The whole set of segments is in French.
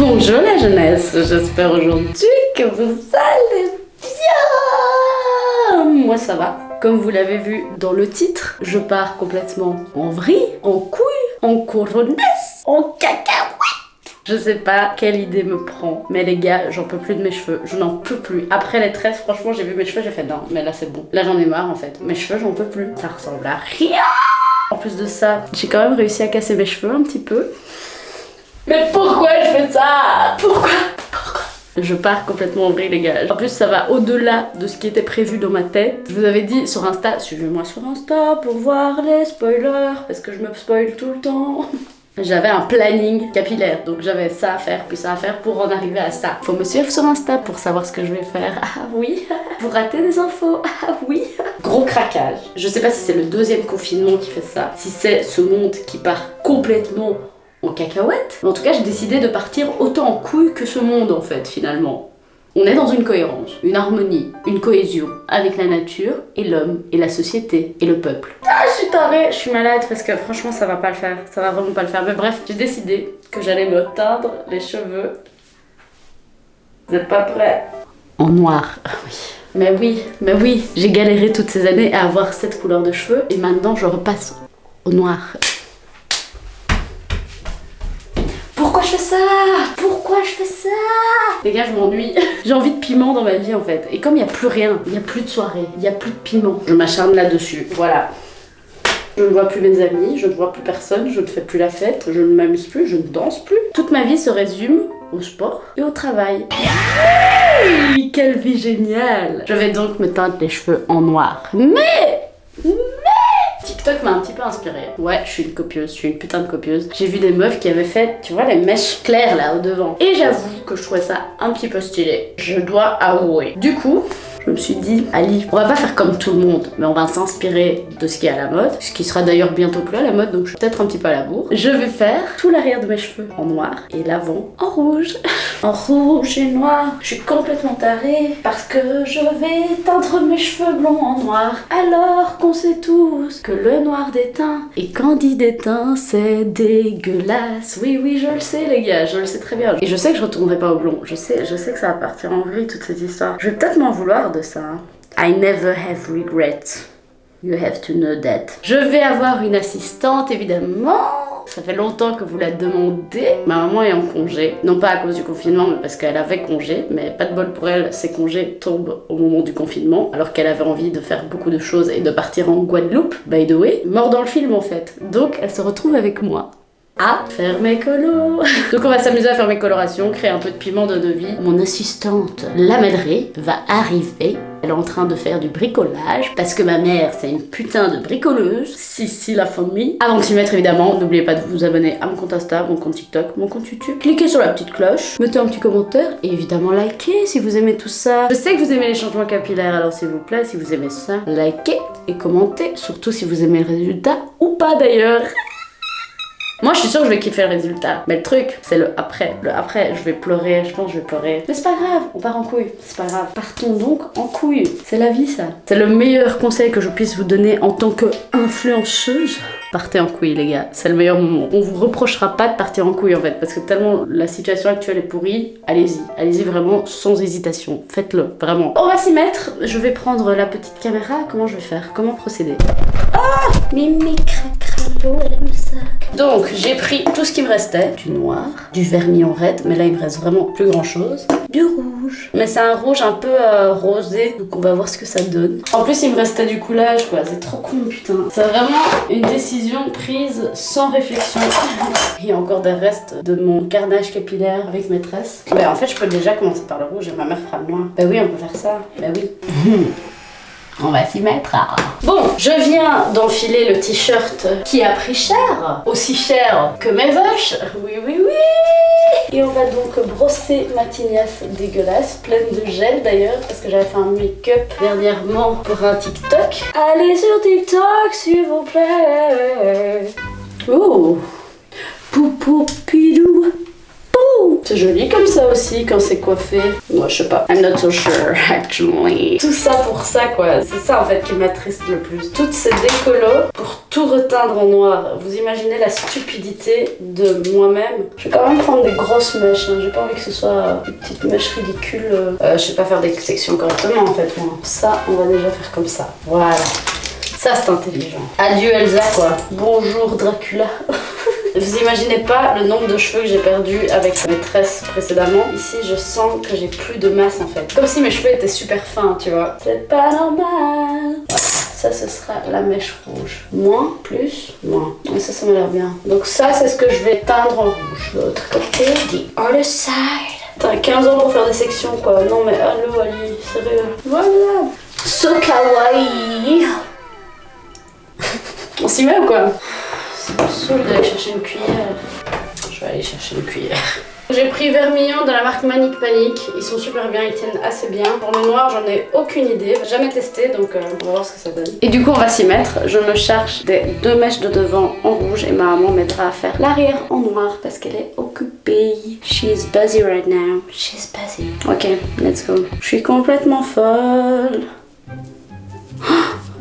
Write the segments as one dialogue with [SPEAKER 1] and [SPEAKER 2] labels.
[SPEAKER 1] Bonjour la jeunesse, j'espère aujourd'hui que vous allez bien. Moi ça va. Comme vous l'avez vu dans le titre, je pars complètement en vrille, en couille, en coronesse, en cacahuète. Je sais pas quelle idée me prend, mais les gars, j'en peux plus de mes cheveux, je n'en peux plus. Après les tresses, franchement, j'ai vu mes cheveux, j'ai fait non, mais là c'est bon. Là j'en ai marre en fait. Mes cheveux, j'en peux plus. Ça ressemble à rien. En plus de ça, j'ai quand même réussi à casser mes cheveux un petit peu. Mais pourquoi je fais ça? Pourquoi? Je pars complètement en vrille les gars. En plus ça va au-delà de ce qui était prévu dans ma tête. Je vous avais dit sur Insta, suivez-moi sur Insta pour voir les spoilers, parce que je me spoil tout le temps. J'avais un planning capillaire, donc j'avais ça à faire, puis ça à faire pour en arriver à ça. Faut me suivre sur Insta pour savoir ce que je vais faire. Ah oui. Vous ratez des infos. Ah oui. Gros craquage. Je sais pas si c'est le deuxième confinement qui fait ça, si c'est ce monde qui part complètement en cacahuète. Mais en tout cas, j'ai décidé de partir autant en couille que ce monde en fait, finalement. On est dans une cohérence, une harmonie, une cohésion avec la nature et l'homme et la société et le peuple. Ah, je suis tarée, je suis malade parce que franchement ça va pas le faire, ça va vraiment pas le faire. Mais bref, j'ai décidé que j'allais me teindre les cheveux. Vous êtes pas prêts? En noir, oui. Mais oui, j'ai galéré toutes ces années à avoir cette couleur de cheveux et maintenant je repasse au noir. Pourquoi je fais ça? Pourquoi je fais ça? Les gars, je m'ennuie. J'ai envie de piment dans ma vie en fait. Et comme il n'y a plus rien, il n'y a plus de soirée, il n'y a plus de piment, je m'acharne là-dessus. Voilà. Je ne vois plus mes amis, je ne vois plus personne, je ne fais plus la fête, je ne m'amuse plus, je ne danse plus. Toute ma vie se résume au sport et au travail. Oui, quelle vie géniale! Je vais donc me teindre les cheveux en noir. Mais TikTok m'a un petit peu inspirée. Ouais, je suis une copieuse, je suis une putain de copieuse. J'ai vu des meufs qui avaient fait, tu vois, les mèches claires là au devant. Et j'avoue que je trouvais ça un petit peu stylé. Je dois avouer. Du coup, je me suis dit, Ali, on va pas faire comme tout le monde, mais on va s'inspirer de ce qui est à la mode, ce qui sera d'ailleurs bientôt plus à la mode, donc je suis peut-être un petit peu à la bourre. Je vais faire tout l'arrière de mes cheveux en noir et l'avant en rouge. En rouge et noir, je suis complètement tarée parce que je vais teindre mes cheveux blonds en noir. Alors qu'on sait tous que le noir déteint et Candy déteint, c'est dégueulasse. Oui, je le sais les gars, je le sais très bien. Et je sais que je retournerai pas au blond. Je sais que ça va partir en vrille toute cette histoire. Je vais peut-être m'en vouloir de ça. I never have regrets. You have to know that. Je vais avoir une assistante évidemment. Ça fait longtemps que vous la demandez. Ma maman est en congé, non pas à cause du confinement, mais parce qu'elle avait congé. Mais pas de bol pour elle, ses congés tombent au moment du confinement, alors qu'elle avait envie de faire beaucoup de choses et de partir en Guadeloupe, by the way. Mort dans le film en fait. Donc elle se retrouve avec moi à faire mes colos. Donc on va s'amuser à faire mes colorations, créer un peu de piment de vie. Mon assistante, la madrée, va arriver. Elle est en train de faire du bricolage parce que ma mère c'est une putain de bricoleuse. Si la famille. Avant de s'y mettre évidemment, n'oubliez pas de vous abonner à mon compte Insta, mon compte TikTok, mon compte YouTube. Cliquez sur la petite cloche, mettez un petit commentaire et évidemment likez si vous aimez tout ça. Je sais que vous aimez les changements capillaires, alors s'il vous plaît, si vous aimez ça, likez et commentez. Surtout si vous aimez le résultat ou pas d'ailleurs. Moi je suis sûre que je vais kiffer le résultat. Mais le truc, c'est le après. Le après, je vais pleurer, je pense que je vais pleurer. Mais c'est pas grave, on part en couille. C'est pas grave. Partons donc en couille. C'est la vie ça. C'est le meilleur conseil que je puisse vous donner en tant qu'influenceuse. Partez en couille les gars, c'est le meilleur moment. On vous reprochera pas de partir en couille en fait, parce que tellement la situation actuelle est pourrie, allez-y vraiment sans hésitation, faites-le, vraiment. On va s'y mettre, je vais prendre la petite caméra, comment je vais faire, comment procéder? Ah, Mimi cracralo, elle aime ça. Donc j'ai pris tout ce qui me restait, du noir, du vernis en raide, mais là il me reste vraiment plus grand chose, du rouge. Mais c'est un rouge un peu rosé, donc on va voir ce que ça donne. En plus il me restait du coulage quoi, c'est trop con putain. C'est vraiment une décision prise sans réflexion. Il y a encore des restes de mon carnage capillaire avec mes tresses. Bah en fait je peux déjà commencer par le rouge et ma mère fera le noir. Bah oui on peut faire ça, bah oui. On va s'y mettre. Bon, je viens d'enfiler le t-shirt qui a pris cher, aussi cher que mes vaches. Oui. Et on va donc brosser ma tignasse dégueulasse, pleine de gel d'ailleurs, parce que j'avais fait un make-up dernièrement pour un TikTok. Allez sur TikTok s'il vous plaît. Oh, poupou pidou. C'est joli comme ça aussi quand c'est coiffé. Moi je sais pas. I'm not so sure actually. Tout ça pour ça quoi. C'est ça en fait qui m'attriste le plus. Toutes ces décolos pour tout reteindre en noir. Vous imaginez la stupidité de moi-même. Je vais quand même prendre des grosses mèches. Hein. J'ai pas envie que ce soit des petites mèches ridicules. Je sais pas faire des sections correctement en fait moi. Ça on va déjà faire comme ça. Voilà. Ça c'est intelligent. Adieu Elsa quoi. Bonjour Dracula. Vous imaginez pas le nombre de cheveux que j'ai perdu avec mes tresses précédemment. Ici je sens que j'ai plus de masse en fait. Comme si mes cheveux étaient super fins tu vois. C'est pas normal. Voilà. Ça ce sera la mèche rouge. Moins, plus, moins. Et ça m'a l'air bien. Donc ça c'est ce que je vais teindre en rouge. L'autre côté, the other side. T'as 15 ans pour faire des sections quoi. Non mais allô Ali, sérieux. Voilà. So kawaii. On s'y met ou quoi? Ça me saoule d'aller chercher une cuillère. Je vais aller chercher une cuillère. J'ai pris vermillon de la marque Manic Panic. Ils sont super bien, ils tiennent assez bien. Pour le noir, j'en ai aucune idée. Jamais testé, donc on va voir ce que ça donne. Et du coup, on va s'y mettre. Je me charge des 2 mèches de devant en rouge et ma maman m'aidera à faire l'arrière en noir parce qu'elle est occupée. She's busy right now. She's busy. Ok, let's go. Je suis complètement folle.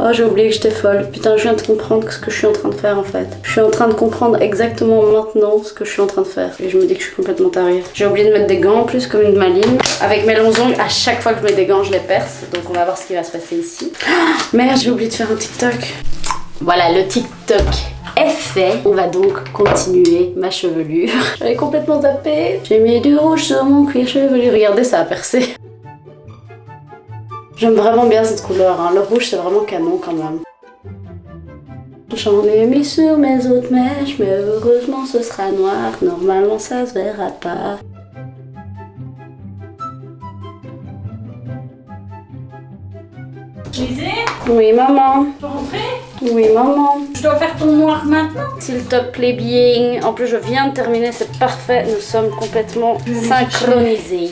[SPEAKER 1] Oh, j'ai oublié que j'étais folle. Putain, je viens de comprendre ce que je suis en train de faire en fait. Je suis en train de comprendre exactement maintenant ce que je suis en train de faire. Et je me dis que je suis complètement tarée. J'ai oublié de mettre des gants en plus comme une maline. Avec mes longs ongles, à chaque fois que je mets des gants, je les perce. Donc on va voir ce qui va se passer ici. Oh, merde, j'ai oublié de faire un TikTok. Voilà, le TikTok est fait. On va donc continuer ma chevelure. J'avais complètement zappé. J'ai mis du rouge sur mon cuir chevelu. Regardez, ça a percé. J'aime vraiment bien cette couleur, hein. Le rouge c'est vraiment canon quand même. J'en ai mis sur mes autres mèches, mais heureusement ce sera noir, normalement ça se verra pas.
[SPEAKER 2] Lisée?
[SPEAKER 1] Oui maman.
[SPEAKER 2] Tu peux rentrer?
[SPEAKER 1] Oui maman.
[SPEAKER 2] Je dois faire ton noir maintenant?
[SPEAKER 1] S'il te plaît bien. En plus je viens de terminer, c'est parfait, nous sommes complètement synchronisés.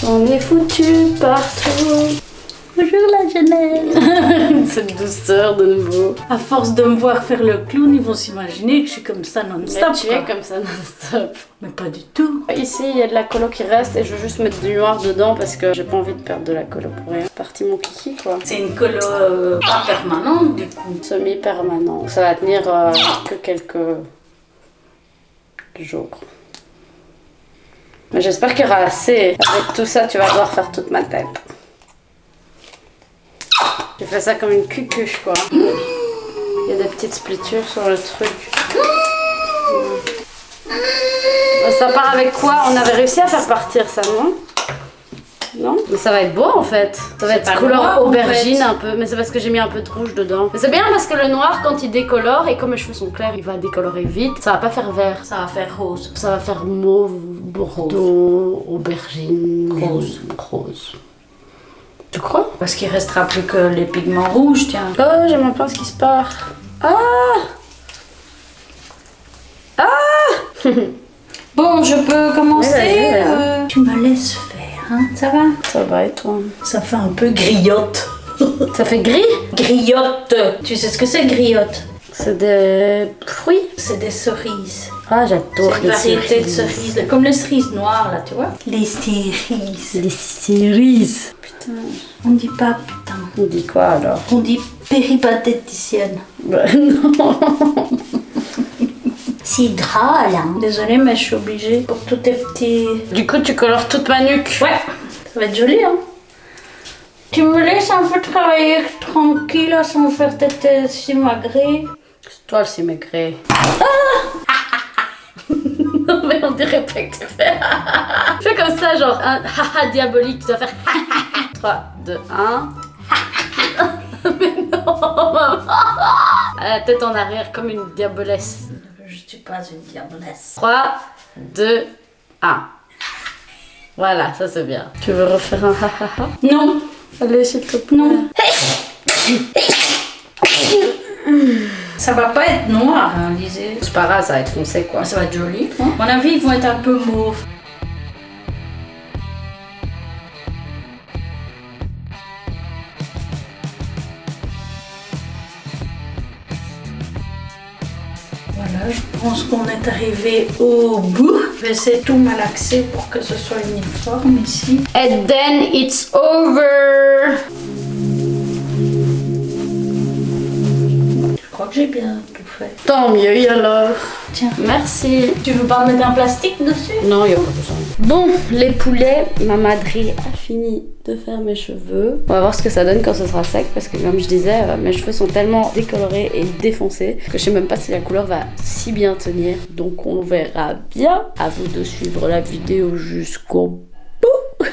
[SPEAKER 1] J'en ai foutu partout. Bonjour la jeunesse. Cette douceur de nouveau.
[SPEAKER 2] À force de me voir faire le clown, ils vont s'imaginer que je suis comme ça non-stop.
[SPEAKER 1] Tu es comme ça non-stop.
[SPEAKER 2] Mais pas du tout.
[SPEAKER 1] Ici il y a de la colo qui reste et je veux juste mettre du noir dedans parce que j'ai pas envie de perdre de la colo pour rien. Parti mon kiki quoi.
[SPEAKER 2] C'est une colo pas permanente du coup.
[SPEAKER 1] Semi-permanent. Ça va tenir que quelques jours. Mais j'espère qu'il y aura assez. Avec tout ça, tu vas devoir faire toute ma tête. J'ai fait ça comme une cucuche, quoi. Il y a des petites splitures sur le truc. Ça part avec quoi? On avait réussi à faire partir ça, non? Non? Mais ça va être beau en fait. Ça va être couleur noir, aubergine en fait. Un peu. Mais c'est parce que j'ai mis un peu de rouge dedans. Mais c'est bien parce que le noir, quand il décolore, et comme mes cheveux sont clairs, il va décolorer vite. Ça va pas faire vert.
[SPEAKER 2] Ça va faire rose.
[SPEAKER 1] Ça va faire mauve, bordeaux, aubergine, rose. Tu crois?
[SPEAKER 2] Parce qu'il restera plus que les pigments rouges, tiens.
[SPEAKER 1] Oh, j'aime un peu ce qui se part. Ah!
[SPEAKER 2] Bon, je peux commencer.
[SPEAKER 1] Ouais,
[SPEAKER 2] tu me laisses faire, hein? Ça va?
[SPEAKER 1] Ça va et toi?
[SPEAKER 2] Ça fait un peu griotte.
[SPEAKER 1] Ça fait gris?
[SPEAKER 2] Griotte. Tu sais ce que c'est griotte?
[SPEAKER 1] C'est des fruits?
[SPEAKER 2] C'est des cerises.
[SPEAKER 1] Ah, j'adore
[SPEAKER 2] C'est une variété de cerises, comme les cerises noires là, tu vois? Les cerises.
[SPEAKER 1] Les cerises. Putain.
[SPEAKER 2] On dit pas putain.
[SPEAKER 1] On dit quoi alors?
[SPEAKER 2] On dit péripatéticienne.
[SPEAKER 1] Bah non.
[SPEAKER 2] C'est drôle, hein. Désolée, mais je suis obligée pour tous tes petits...
[SPEAKER 1] Du coup, tu colores toute ma nuque.
[SPEAKER 2] Ouais, ça va être joli, hein. Tu me laisses un peu travailler tranquille, là, sans faire tête simagrée.
[SPEAKER 1] C'est toi le simègré. Non mais on dirait pas que tu fais. Fais comme ça, genre un haha diabolique, tu dois faire 3, 2, 1. Mais non, maman. À la tête en arrière comme une diabolesse.
[SPEAKER 2] Je suis pas une diabolesse.
[SPEAKER 1] 3, 2, 1. Voilà, ça c'est bien. Tu veux refaire un hahaha?
[SPEAKER 2] Non.
[SPEAKER 1] Allez, s'il te plaît.
[SPEAKER 2] Non. Ça va pas être noir, hein, Lisée.
[SPEAKER 1] C'est pas grave, ça va être foncé quoi.
[SPEAKER 2] Ça va être joli. Hein? À mon avis, ils vont être un peu mauves. Voilà, je Je pense qu'on est arrivé au bout. Je vais essayer de tout malaxer pour que ce soit uniforme ici.
[SPEAKER 1] And then it's over.
[SPEAKER 2] Je crois que j'ai bien tout fait.
[SPEAKER 1] Tant mieux alors.
[SPEAKER 2] Tiens.
[SPEAKER 1] Merci.
[SPEAKER 2] Tu veux pas mettre un plastique dessus?
[SPEAKER 1] Non, il n'y a pas besoin. Bon, les poulets, ma madrée a fini de faire mes cheveux. On va voir ce que ça donne quand ce sera sec parce que comme je disais, mes cheveux sont tellement décolorés et défoncés que je sais même pas si la couleur va si bien tenir. Donc on verra bien. À vous de suivre la vidéo jusqu'au bout.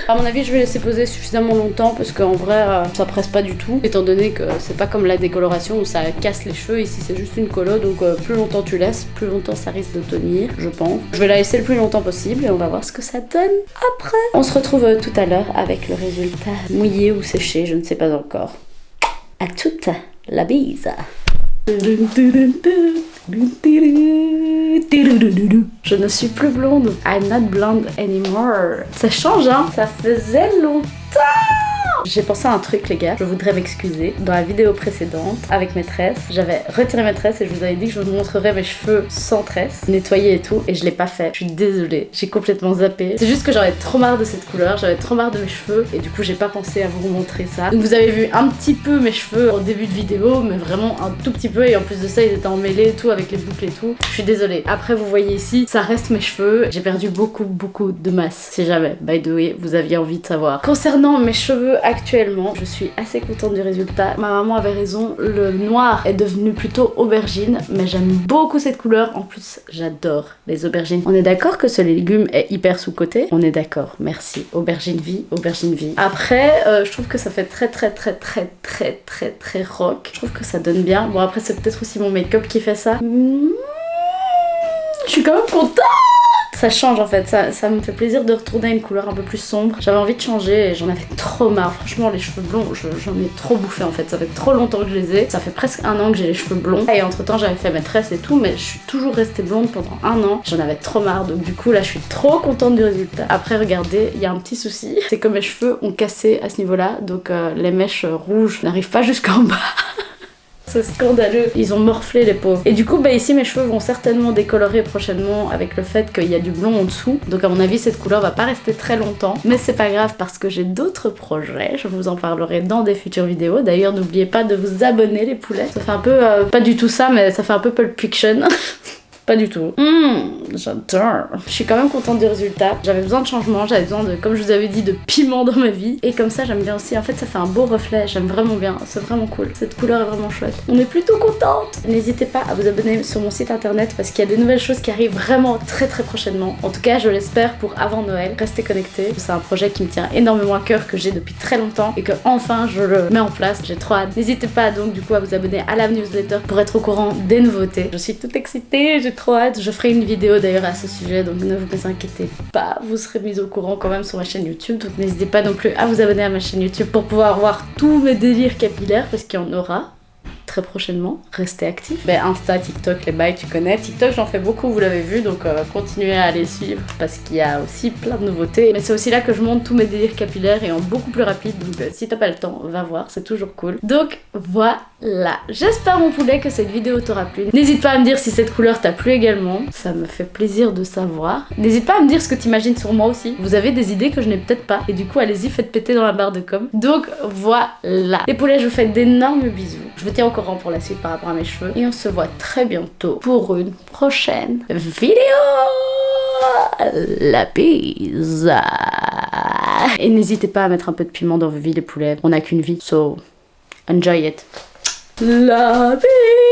[SPEAKER 1] À mon avis, je vais laisser poser suffisamment longtemps parce qu'en vrai, ça presse pas du tout. Étant donné que c'est pas comme la décoloration où ça casse les cheveux. Ici, c'est juste une colo. Donc plus longtemps tu laisses, plus longtemps ça risque de tenir, je pense. Je vais la laisser le plus longtemps possible et on va voir ce que ça donne après. On se retrouve tout à l'heure avec le résultat mouillé ou séché, je ne sais pas encore. À toute la bise. Je ne suis plus blonde. I'm not blonde anymore. Ça change, hein. Ça faisait longtemps. J'ai pensé à un truc, les gars. Je voudrais m'excuser. Dans la vidéo précédente, avec mes tresses, j'avais retiré mes tresses et je vous avais dit que je vous montrerais mes cheveux sans tresses, nettoyés et tout, et je l'ai pas fait. Je suis désolée. J'ai complètement zappé. C'est juste que j'avais trop marre de cette couleur, j'avais trop marre de mes cheveux, et du coup, j'ai pas pensé à vous montrer ça. Donc, vous avez vu un petit peu mes cheveux au début de vidéo, mais vraiment un tout petit peu, et en plus de ça, ils étaient emmêlés et tout, avec les boucles et tout. Je suis désolée. Après, vous voyez ici, ça reste mes cheveux. J'ai perdu beaucoup de masse. Si jamais, by the way, vous aviez envie de savoir. Concernant mes cheveux actuellement, je suis assez contente du résultat. Ma maman avait raison, le noir est devenu plutôt aubergine, mais j'aime beaucoup cette couleur. En plus, j'adore les aubergines. On est d'accord que ce légume est hyper sous-coté? On est d'accord, merci. Aubergine vie, aubergine vie. Après, je trouve que ça fait très rock. Je trouve que ça donne bien. Bon, après, c'est peut-être aussi mon make-up qui fait ça. Je suis quand même contente! Ça change en fait, ça me fait plaisir de retourner à une couleur un peu plus sombre. J'avais envie de changer et j'en avais trop marre. Franchement, les cheveux blonds, j'en ai trop bouffé en fait. Ça fait trop longtemps que je les ai. Ça fait presque 1 an que j'ai les cheveux blonds. Et entre temps, j'avais fait mes tresses et tout, mais je suis toujours restée blonde pendant 1 an. J'en avais trop marre. Donc du coup, là, je suis trop contente du résultat. Après, regardez, il y a un petit souci. C'est que mes cheveux ont cassé à ce niveau-là. Donc les mèches rouges n'arrivent pas jusqu'en bas. C'est scandaleux, ils ont morflé les pauvres. Et du coup, bah ici mes cheveux vont certainement décolorer prochainement avec le fait qu'il y a du blond en dessous. Donc à mon avis, cette couleur va pas rester très longtemps. Mais c'est pas grave parce que j'ai d'autres projets. Je vous en parlerai dans des futures vidéos. D'ailleurs, n'oubliez pas de vous abonner les poulets. Ça fait un peu, pas du tout ça, mais ça fait un peu Pulp Fiction. Pas du tout. J'adore. Je suis quand même contente du résultat. J'avais besoin de changement, j'avais besoin de, comme je vous avais dit, de piment dans ma vie. Et comme ça, j'aime bien aussi. En fait, ça fait un beau reflet. J'aime vraiment bien. C'est vraiment cool. Cette couleur est vraiment chouette. On est plutôt contente. N'hésitez pas à vous abonner sur mon site internet parce qu'il y a des nouvelles choses qui arrivent vraiment très prochainement. En tout cas, je l'espère pour avant Noël. Restez connectés. C'est un projet qui me tient énormément à cœur, que j'ai depuis très longtemps et que enfin je le mets en place. J'ai trop hâte. N'hésitez pas donc du coup à vous abonner à la newsletter pour être au courant des nouveautés. Je suis toute excitée. J'ai trop hâte. Je ferai une vidéo d'ailleurs à ce sujet, donc ne vous inquiétez pas, vous serez mis au courant quand même sur ma chaîne YouTube. Donc n'hésitez pas non plus à vous abonner à ma chaîne YouTube pour pouvoir voir tous mes délires capillaires, parce qu'il y en aura très prochainement. Restez actifs. Insta, TikTok, les bails, tu connais. TikTok, j'en fais beaucoup, vous l'avez vu, donc continuez à les suivre parce qu'il y a aussi plein de nouveautés. Mais c'est aussi là que je monte tous mes délires capillaires et en beaucoup plus rapide, donc si t'as pas le temps, va voir, c'est toujours cool. Donc voilà. J'espère mon poulet que cette vidéo t'aura plu. N'hésite pas à me dire si cette couleur t'a plu également. Ça me fait plaisir de savoir. N'hésite pas à me dire ce que t'imagines sur moi aussi. Vous avez des idées que je n'ai peut-être pas. Et du coup, allez-y, faites péter dans la barre de com. Donc voilà. Les poulets, je vous fais d'énormes bisous. Je vous tiens au courant pour la suite par rapport à mes cheveux. Et on se voit très bientôt pour une prochaine vidéo. La bise. Et n'hésitez pas à mettre un peu de piment dans vos vies, les poulets. On n'a qu'une vie, so enjoy it. La bise.